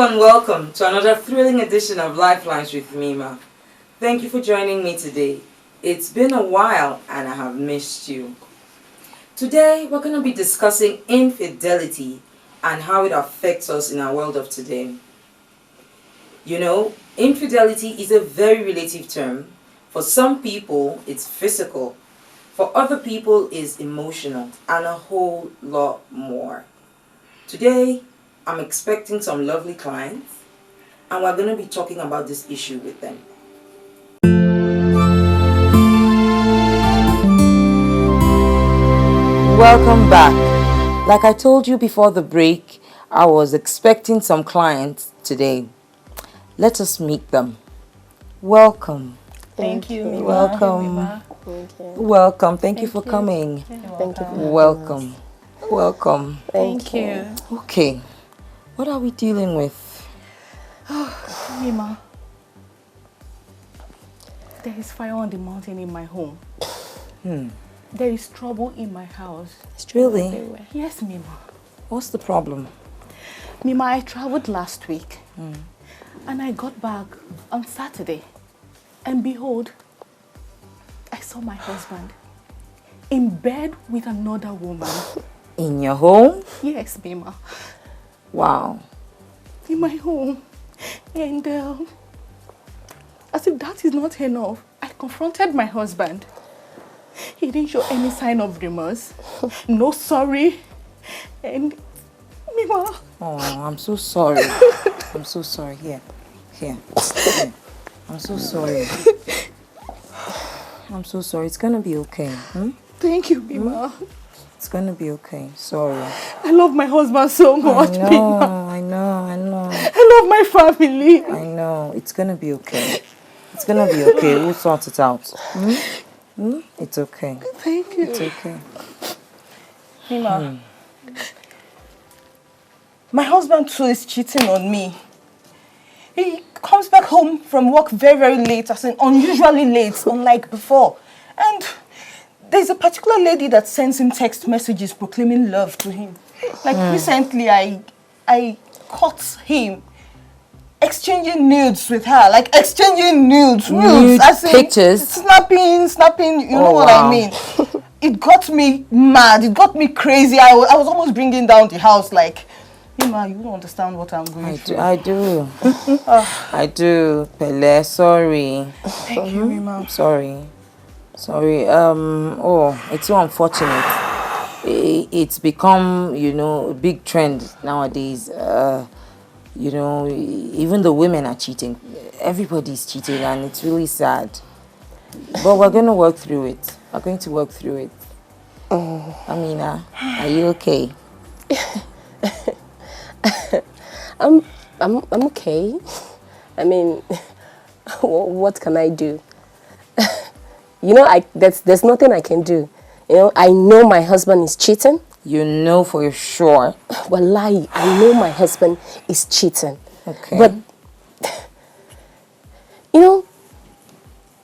and welcome to another thrilling edition of Lifelines with Mima. Thank you for joining me today. It's been a while and I have missed you. Today we're going to be discussing infidelity and how it affects us in our world of today. You know, infidelity is a very relative term. For some people, it's physical. For other people, it's emotional and a whole lot more. Today, I'm expecting some lovely clients and we're going to be talking about this issue with them. Welcome back. Like I told you before the break, I was expecting some clients today. Let us meet them. Welcome. Thank you. Welcome. Thank you. Welcome. Thank you for coming. Thank you. Welcome. Welcome. Thank you. Okay. What are we dealing with? Mima, there is fire on the mountain in my home. There is trouble in my house. Really? Everywhere. Yes, Mima. What's the problem? Mima, I traveled last week and I got back on Saturday. And behold, I saw my husband in bed with another woman. In your home? Yes, Mima. Wow. In my home. And as if that is not enough, I confronted my husband. He didn't show any sign of remorse. No sorry. And Mima. Oh, I'm so sorry. I'm so sorry. Here. I'm so sorry. I'm so sorry. It's gonna be okay. Thank you, Mima. It's gonna be okay. Sorry. I love my husband so much, Mima. I know. I love my family. I know. It's gonna be okay. It's gonna be okay. We'll sort it out. It's okay. Thank you. It's okay. Mima, my husband too is cheating on me. He comes back home from work very, very late, as in unusually late, unlike before. And there's a particular lady that sends him text messages proclaiming love to him. Like recently, I caught him exchanging nudes with her, like exchanging nudes, as in pictures, snapping. You know what I mean? It got me mad. It got me crazy. I was almost bringing down the house. Like, Mima, you don't understand what I'm going through. I do. I do. Pele, sorry. Thank you, Mima. Sorry. Oh, it's so unfortunate. It's become, a big trend nowadays. Even the women are cheating. Everybody's cheating and it's really sad. But we're going to work through it. We're going to work through it. Amina, are you okay? I'm okay. I mean, what can I do? There's nothing I can do. I know my husband is cheating. You know for sure. Wallahi, I know my husband is cheating. Okay. But,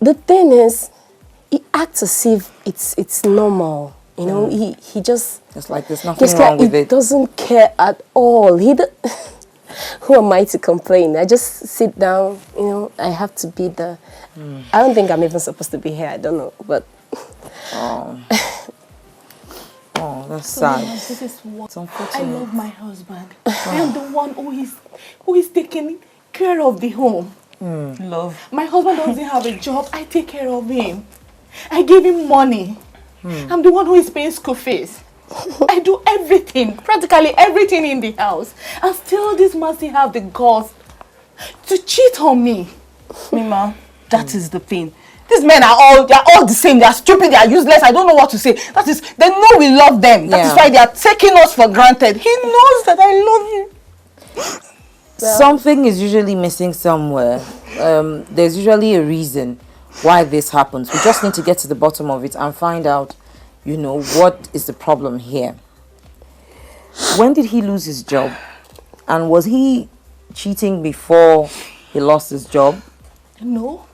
the thing is, he acts as if it's normal. He just... It's like there's nothing wrong with it. He doesn't care at all. Who am I to complain? I just sit down, I have to be the... I don't think I'm even supposed to be here. I don't know, but... Oh, that's sad. This is what I unfortunate. love my husband. I am the one who is taking care of the home. Love. My husband doesn't have a job. I take care of him. I give him money. I'm the one who is paying school fees. I do everything, practically everything in the house. And still this man still have the guts to cheat on me. Mima, that is the thing. These men they're all the same. They are stupid, they are useless. I don't know what to say. They know we love them. That is why they are taking us for granted. He knows that I love him. Something is usually missing somewhere. There's usually a reason why this happens. We just need to get to the bottom of it and find out, what is the problem here. When did he lose his job? And was he cheating before he lost his job? No.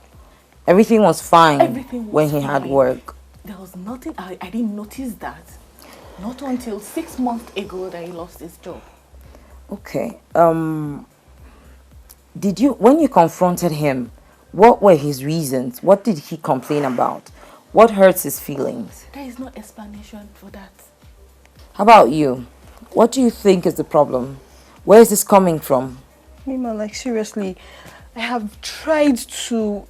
Everything was fine when he had work. There was nothing. I didn't notice that. Not until 6 months ago that he lost his job. Okay. when you confronted him, what were his reasons? What did he complain about? What hurts his feelings? There is no explanation for that. How about you? What do you think is the problem? Where is this coming from? Mima, like seriously, I have tried to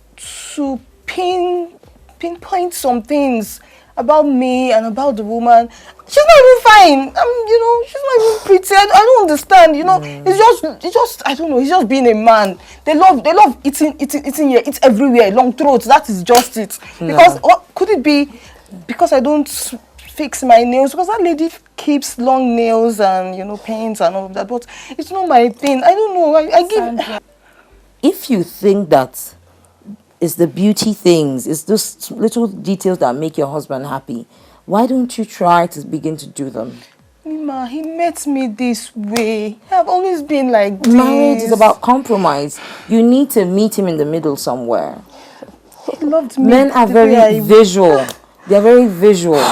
pinpoint some things about me and about the woman. She's not even fine. She's not even pretty. I don't understand. It's just I don't know. He's just being a man. They love eating here, eat everywhere, long throats. That is just it. Because could it be because I don't fix my nails? Because that lady keeps long nails and paints and all of that. But it's not my thing. I don't know. I give. If you think that it's the beauty things, it's those little details that make your husband happy, why don't you try to begin to do them? Mima, he met me this way. I've always been like this. Marriage is about compromise. You need to meet him in the middle somewhere. He loved me. Men are very visual. They're very visual.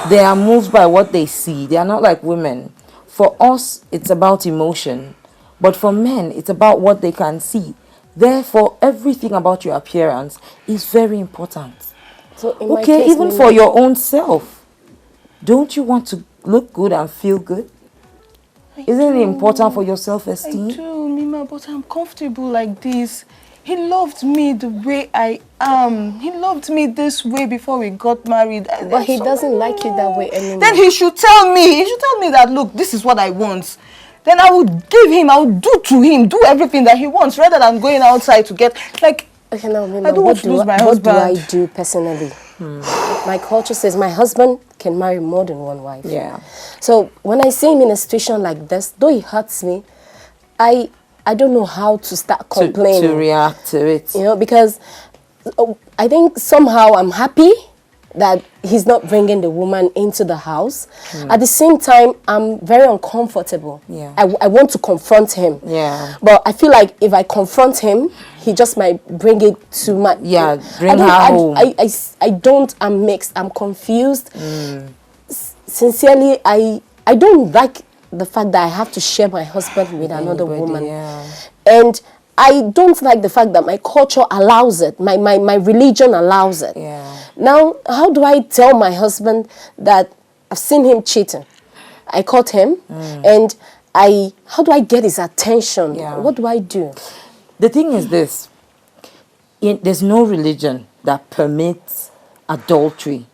They are moved by what they see. They are not like women. For us, it's about emotion. But for men, it's about what they can see. Therefore, everything about your appearance is very important. So in my case, even for your own self. Don't you want to look good and feel good? Isn't it important for your self-esteem? I do, Mima, but I'm comfortable like this. He loved me the way I am. He loved me this way before we got married. But he doesn't like you that way anymore. Then he should tell me. He should tell me that, look, this is what I want. Then I would give him, I would do to him, do everything that he wants rather than going outside to get, like, okay, now, Mima, I don't want to lose my husband. What husband. do I do personally? My culture says my husband can marry more than one wife. Yeah. So when I see him in a situation like this, though it hurts me, I don't know how to start complaining. To react to it. Because I think somehow I'm happy that he's not bringing the woman into the house. At the same time, I'm very uncomfortable. Yeah. I want to confront him. Yeah. But I feel like if I confront him, he just might bring it to my... Yeah, bring her home. I'm mixed. I'm confused. Sincerely, I don't like the fact that I have to share my husband with another woman. Yeah. And I don't like the fact that my culture allows it, my religion allows it. Yeah. Now, how do I tell my husband that I've seen him cheating? I caught him, and how do I get his attention? Yeah. What do I do? The thing is this, there's no religion that permits adultery.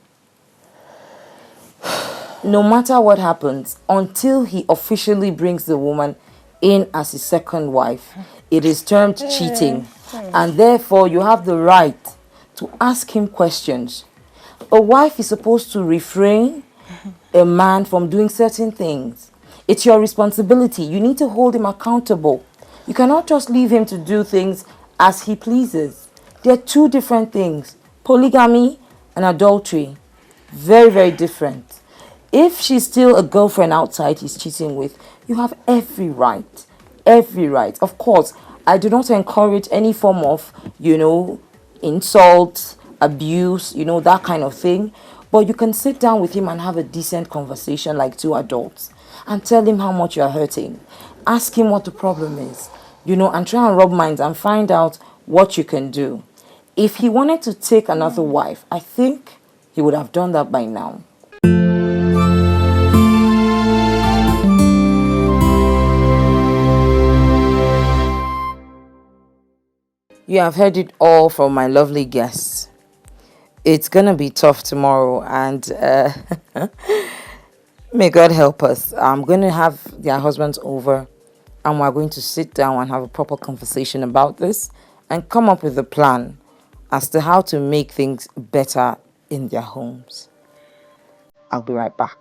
No matter what happens, until he officially brings the woman in as his second wife, it is termed cheating. And therefore, you have the right to ask him questions. A wife is supposed to refrain a man from doing certain things. It's your responsibility. You need to hold him accountable. You cannot just leave him to do things as he pleases. They're two different things. Polygamy and adultery. Very, very different. If she's still a girlfriend outside he's cheating with, you have every right. Every right. Of course, I do not encourage any form of, insult, abuse, that kind of thing. But you can sit down with him and have a decent conversation like two adults and tell him how much you're hurting. Ask him what the problem is, and try and rub minds and find out what you can do. If he wanted to take another wife, I think he would have done that by now. You have heard it all from my lovely guests. It's going to be tough tomorrow, and may God help us. I'm going to have their husbands over, and we're going to sit down and have a proper conversation about this and come up with a plan as to how to make things better in their homes. I'll be right back.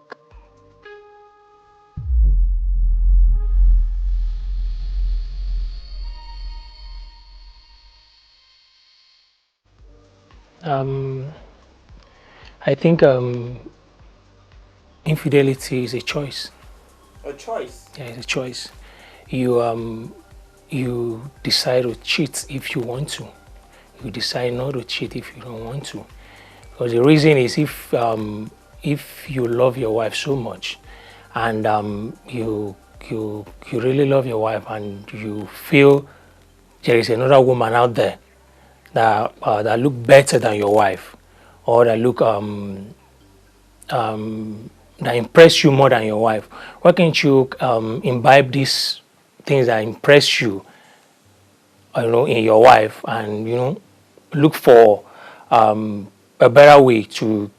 I think infidelity is a choice. A choice? Yeah, it's a choice. You decide to cheat if you want to. You decide not to cheat if you don't want to. Because the reason is if you love your wife so much, and you really love your wife, and you feel there is another woman out there that look better than your wife, or that look that impress you more than your wife, why can't you imbibe these things that impress you, in your wife, and look for a better way to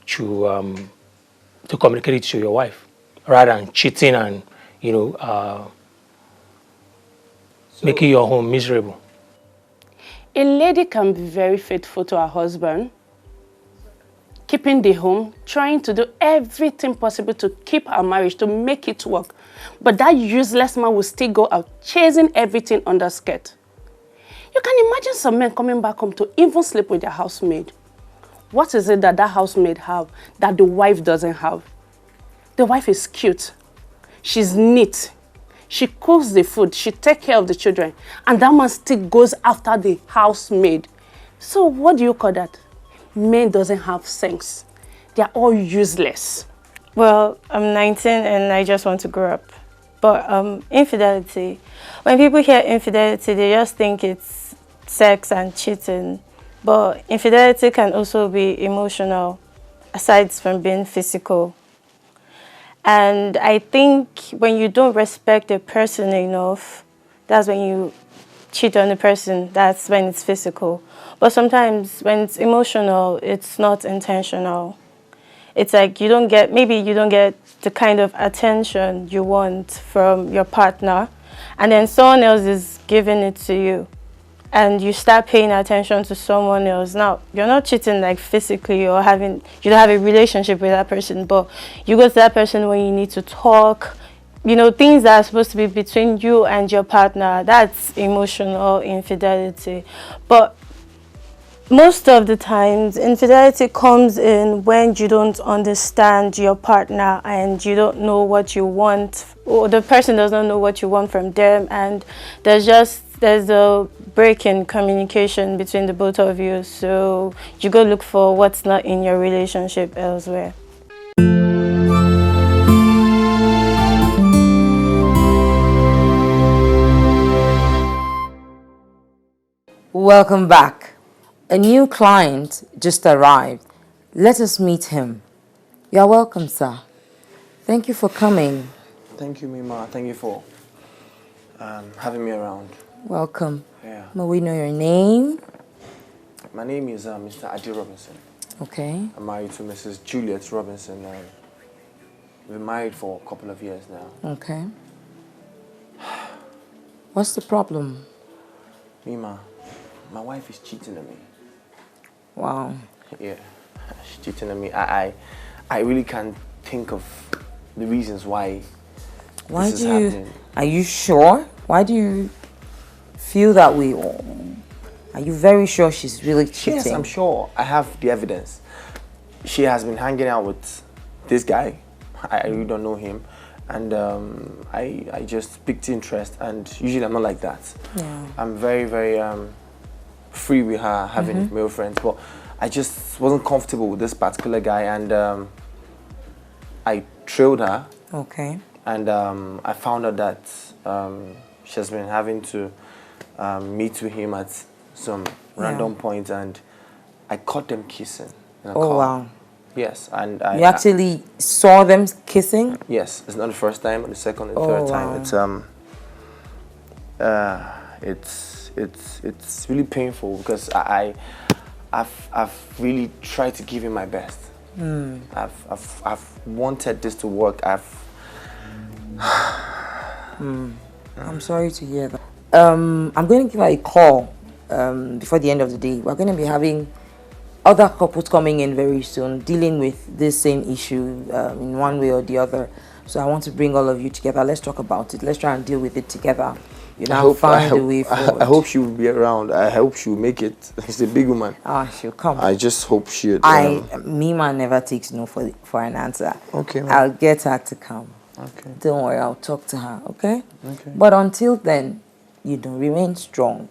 communicate it to your wife, rather than cheating and making your home miserable. A lady can be very faithful to her husband, keeping the home, trying to do everything possible to keep her marriage, to make it work. But that useless man will still go out chasing everything under skirt. You can imagine some men coming back home to even sleep with their housemaid. What is it that housemaid have that the wife doesn't have? The wife is cute. She's neat. She cooks the food. She takes care of the children. And that man still goes after the housemaid. So what do you call that? Men doesn't have sense. They are all useless. Well, I'm 19 and I just want to grow up. But infidelity, when people hear infidelity, they just think it's sex and cheating. But infidelity can also be emotional, aside from being physical. And I think when you don't respect a person enough, that's when you cheat on a person. That's when it's physical. But sometimes when it's emotional, it's not intentional. It's like you don't get the kind of attention you want from your partner, and then someone else is giving it to you. And you start paying attention to someone else. Now, you're not cheating like physically or you don't have a relationship with that person, but you go to that person when you need to talk, things that are supposed to be between you and your partner. That's emotional infidelity. But most of the times, infidelity comes in when you don't understand your partner and you don't know what you want, or the person does not know what you want from them, and there's a break in communication between the both of you, so you go look for what's not in your relationship elsewhere. Welcome back. A new client just arrived. Let us meet him. You are welcome, sir. Thank you for coming. Thank you, Mima. Thank you for having me around. Welcome. Yeah. May we know your name? My name is Mr. Adi Robinson. Okay. I'm married to Mrs. Juliet Robinson. We've been married for a couple of years now. Okay. What's the problem? Mima, my wife is cheating on me. Wow. Yeah, she's cheating on me. I really can't think of the reasons why this is happening. Are you sure? Why do you feel that way? Are you very sure she's really cheating? Yes, I'm sure. I have the evidence. She has been hanging out with this guy. I really don't know him. And I just picked interest, and usually I'm not like that. Yeah. I'm very, very free with her, having male friends, but I just wasn't comfortable with this particular guy, and I trailed her. Okay. And I found out that she has been having to meet with him at some random point, and I caught them kissing in a car. Wow. Yes, and you actually saw them kissing? Yes, it's not the first time, but the second and third time. It's really painful because I've really tried to give him my best. I've wanted this to work. I'm sorry to hear that. I'm going to give her a call before the end of the day. We're going to be having other couples coming in very soon, dealing with this same issue in one way or the other. So I want to bring all of you together. Let's talk about it. Let's try and deal with it together. Find a way forward. I hope she will be around. I hope she will make it. She's a big woman. She'll come. I just hope she'll. Mima never takes no for an answer. Okay. Man. I'll get her to come. Okay. Don't worry, I'll talk to her. Okay. Okay. But until then, you don't remain strong.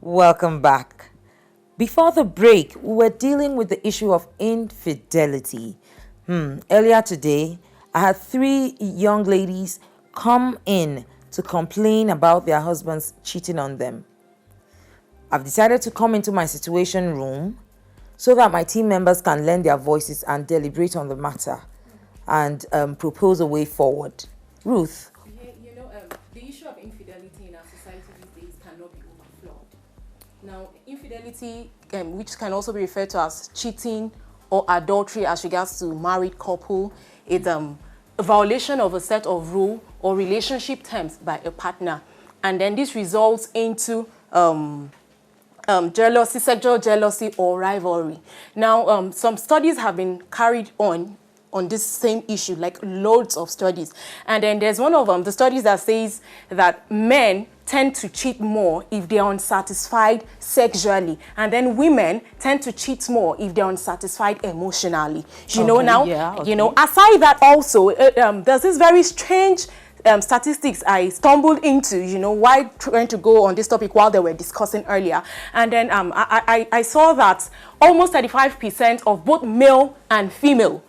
Welcome back. Before the break, we were dealing with the issue of infidelity. Earlier today, I had 3 young ladies come in to complain about their husbands cheating on them. I've decided to come into my situation room so that my team members can lend their voices and deliberate on the matter and propose a way forward. Ruth. The issue of infidelity in our society these days cannot be overflowed. Now, infidelity, which can also be referred to as cheating or adultery as regards to married couple, is a violation of a set of rule or relationship terms by a partner. And then this results into jealousy, sexual jealousy or rivalry. Now, some studies have been carried on this same issue, like loads of studies. And then there's one of the studies that says that men tend to cheat more if they're unsatisfied sexually. And then women tend to cheat more if they're unsatisfied emotionally. You know, aside that also, there's this very strange statistics I stumbled into, while trying to go on this topic while they were discussing earlier. And then I saw that almost 35% of both male and female,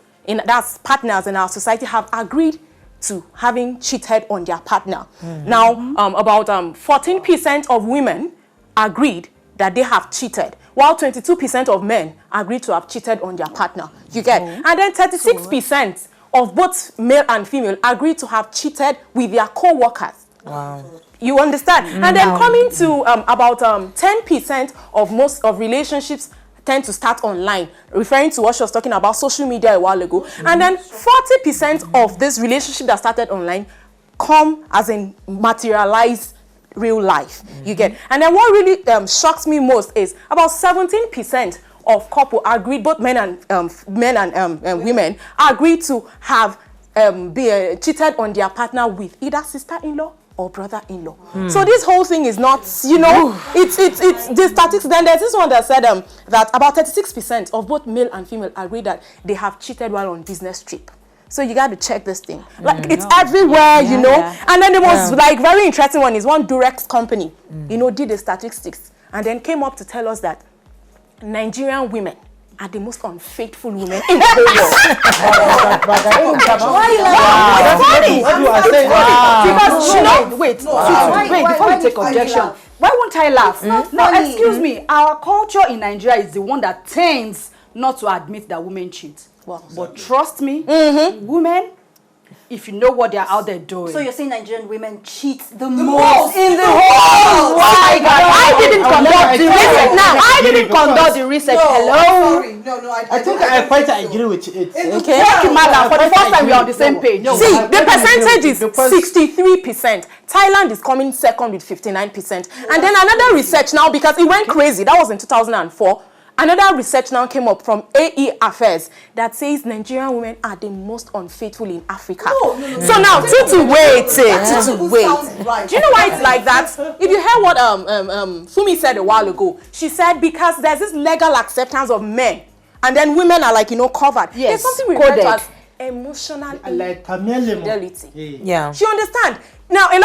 that's partners in our society, have agreed to having cheated on their partner. Now, about 14% of women agreed that they have cheated, while 22% of men agreed to have cheated on their partner. You get? And then 36% of both male and female agreed to have cheated with their co-workers. Wow. You understand? And then coming to about 10% of relationships tend to start online, referring to what she was talking about, social media a while ago. And then 40% of this relationship that started online come as in materialized real life. You get? And then what really shocks me most is about 17% of couple agreed, both men and women agreed to have be cheated on their partner with either sister-in-law or brother-in-law. So this whole thing is not, it's the statistics. Then there's this one that said that about 36% of both male and female agree that they have cheated while on business trip. So you got to check this thing. Like it's everywhere, you know. Yeah. And then there was like very interesting one is one Durex company, did the statistics and then came up to tell us that Nigerian women are the most unfaithful women in the whole world. Why you funny? Because before you take objection, why won't I laugh? No, excuse me. Our culture in Nigeria is the one that tends not to admit that women cheat. Well, but trust me, women, if you know what they're out there doing. So you're saying Nigerian women cheat the most in the whole world? I didn't conduct the research. Now, I didn't conduct the research. Hello? No, I think I quite agree with it. Okay. Thank you, madam. For the first time, we're on the same page. See, the percentage is 63%. Thailand is coming second with 59%. And then another research now, because it went crazy, that was in 2004. Another research now came up from AE Affairs that says Nigerian women are the most unfaithful in Africa. So now, Tutu, wait. Do you know why it's like that? If you heard what Fumi said a while ago, she said because there's this legal acceptance of men, and then women are like, covered. Yes, there's something we refer to as emotional infidelity. Yeah. She understand. Now, a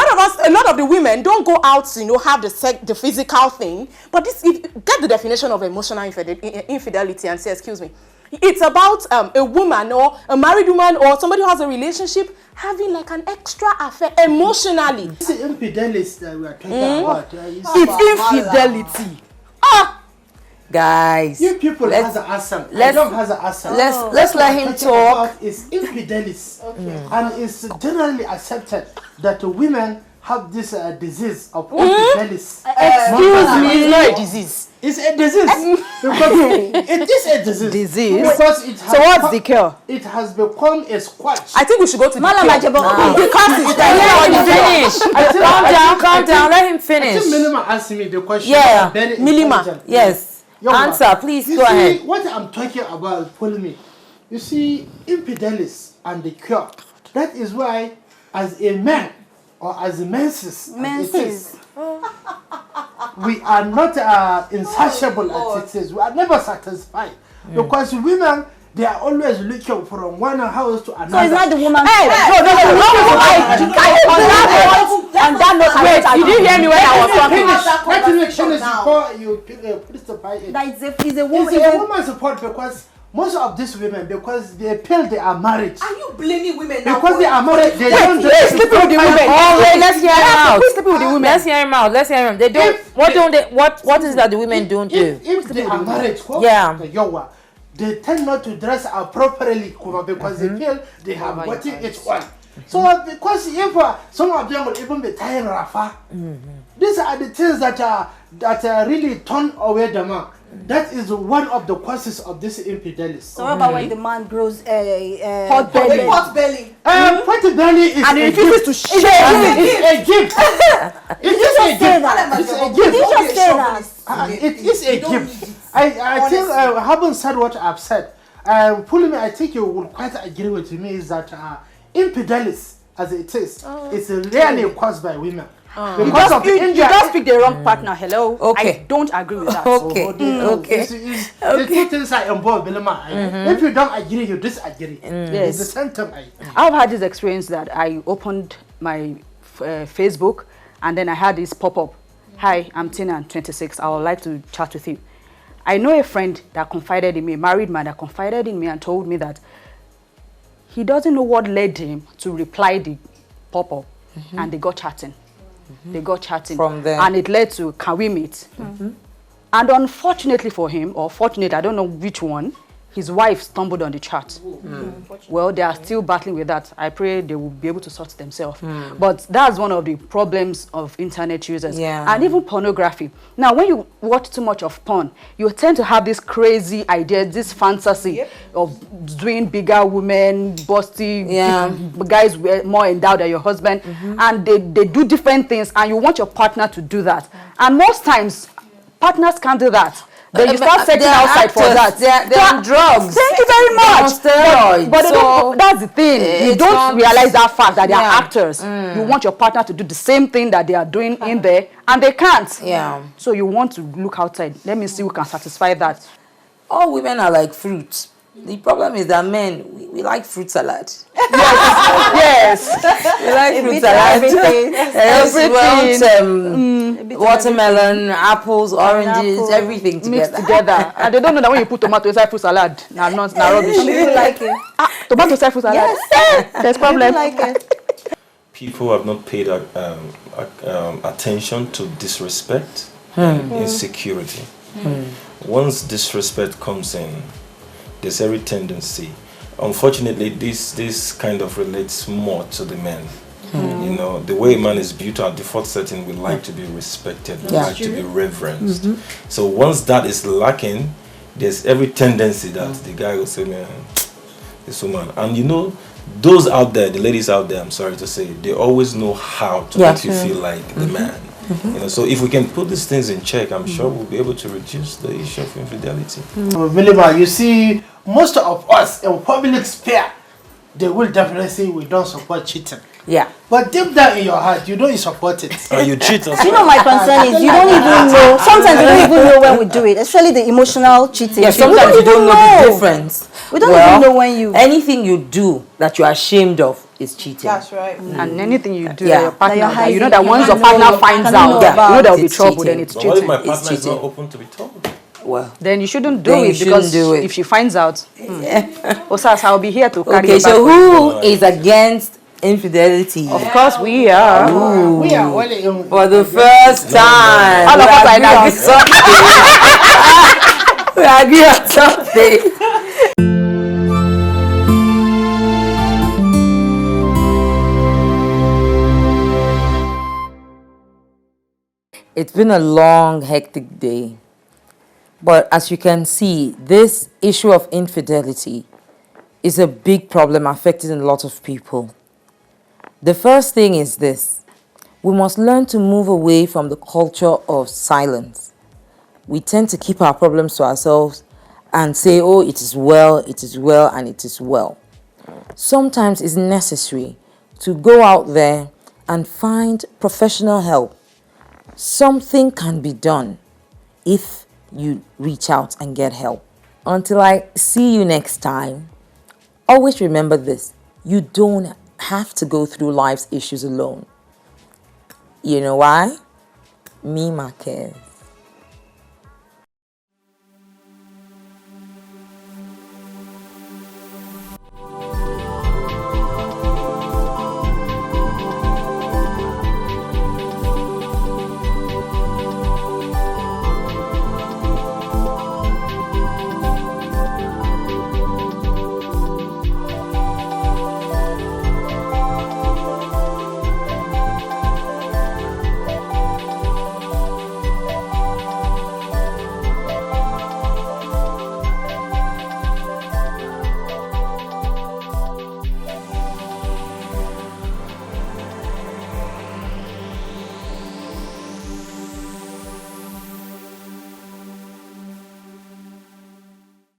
lot of the women don't go out to, have the physical thing. But get the definition of emotional infidelity and say, excuse me. It's about a woman or a married woman or somebody who has a relationship having like an extra affair emotionally. It's infidelity that we are talking about. It's infidelity. Guys, you people has an accent. I don't have an accent. Let's let him talk. It's infidelity, and it's generally accepted that women have this disease of infidelity. Excuse me, it's not a disease. It's a disease because it is a disease. Because it has so what's the cure? It has become a squatch. I think we should go to Malam the Calm down. Let him finish. I think Milima asked me the question. Yeah, Milima. Yes. Answer, please. Go ahead. What I'm talking about, follow me. You see, infidelity and the cure. That is why, as a man or as a menses, we are not insatiable as it is. We are never satisfied because women. They are always looking from one house to another. So it's not the woman's On that note, Wait, you didn't hear me when I was talking. Let me finish before you put the pie in. That is a woman. It's a woman's support because most of these women, because they feel they are married. Are you blaming women now? Because they are married, they don't do Please sleep with the women. Oh, wait, let's hear him out. Please sleep with the women. Let's hear him out. Let's hear him. They don't. What don't they? What is that the women don't do? If they are married, Yeah. they tend not to dress appropriately because they feel they have gotten it on. So because if some of them will even be tying rafa, these are the things that are really turn away the man. That is one of the causes of this infidelity. So what about when the man grows Pot belly. Pot belly. Pot belly is And he a refuses gift. to share. It's a gift. It is a gift. It's a gift. Did you just say that? It is a gift. I think I haven't said what I've said. Pulumi, I think you will quite agree with me is that infidelity, as it is rarely caused by women. Because of the You just picked the wrong partner. Hello. Okay. I don't agree with that. Okay. Okay. The two things are involved, Belema. If you don't agree, you disagree. It's the same thing. I've had this experience that I opened my Facebook and then I had this pop-up. Hi, I'm Tina, I'm 26. I would like to chat with you. I know a friend that confided in me, a married man that confided in me and told me that he doesn't know what led him to reply the pop-up and they got chatting. They got chatting From there. and it led to can we meet? And unfortunately for him, or fortunate, I don't know which one, his wife stumbled on the chat. Well, they are still battling with that. I pray they will be able to sort themselves. But that's one of the problems of internet users. And even pornography. Now, when you watch too much of porn, you tend to have this crazy idea, this fantasy of doing bigger women, busty, guys more endowed than your husband. And they do different things and you want your partner to do that. And most times, partners can't do that. Then you start setting outside for that. They're on drugs. Thank you very much. Steroids. But they don't, that's the thing. You don't realize that fact that they are actors. You want your partner to do the same thing that they are doing in there, and they can't. So you want to look outside. Let me see who can satisfy that. All women are like fruits. The problem is that men, we like fruit salad. Yes. We like fruit salad. Everything. Watermelon, apples, oranges, everything together. Mixed together. And they don't know that when you put tomato inside fruit salad, now rubbish. People like it. Tomato inside fruit salad. Yes. There's problem. Like it. People have not paid attention to disrespect and insecurity. Once disrespect comes in, there's every tendency. Unfortunately, this kind of relates more to the men. You know, the way a man is built, our default setting, we like to be respected, we like to be reverenced. So once that is lacking, there's every tendency that the guy will say, man, this woman. And you know, those out there, the ladies out there, I'm sorry to say, they always know how to make you feel like the man. You know, so if we can put these things in check, I'm sure we'll be able to reduce the issue of infidelity. Milima, you see, most of us in public sphere, they will definitely say we don't support cheating. But deep down in your heart, you don't support it. You cheat us. You know, my concern is you don't even know. Sometimes you don't even know when we do it, especially the emotional cheating. Yeah, sometimes you don't know the difference. We don't even know when you. Anything you do that you're ashamed of is cheating. That's right. And anything you do, Yeah. your partner, That you're you know hiding, that you once your can't know partner finds can't out, know you know about. there will be It's trouble. cheating. Then it's But what if cheating. my It's partner is not cheating. open to be told? Well, Then you shouldn't do Then you it because shouldn't do it. if she finds out, Osas, I'll be here to carry okay, you back. so who is against infidelity? Of course we are. We are only in. For the first time. All of us are in agree on agreement. something. We agree on something. It's been a long, hectic day. But as you can see, this issue of infidelity is a big problem affecting a lot of people. The first thing is this. We must learn to move away from the culture of silence. We tend to keep our problems to ourselves and say, oh, it is well, and it is well. Sometimes it's necessary to go out there and find professional help. Something can be done if you reach out and get help. Until I see you next time, always remember this. You don't have to go through life's issues alone. You know why? Mima cares.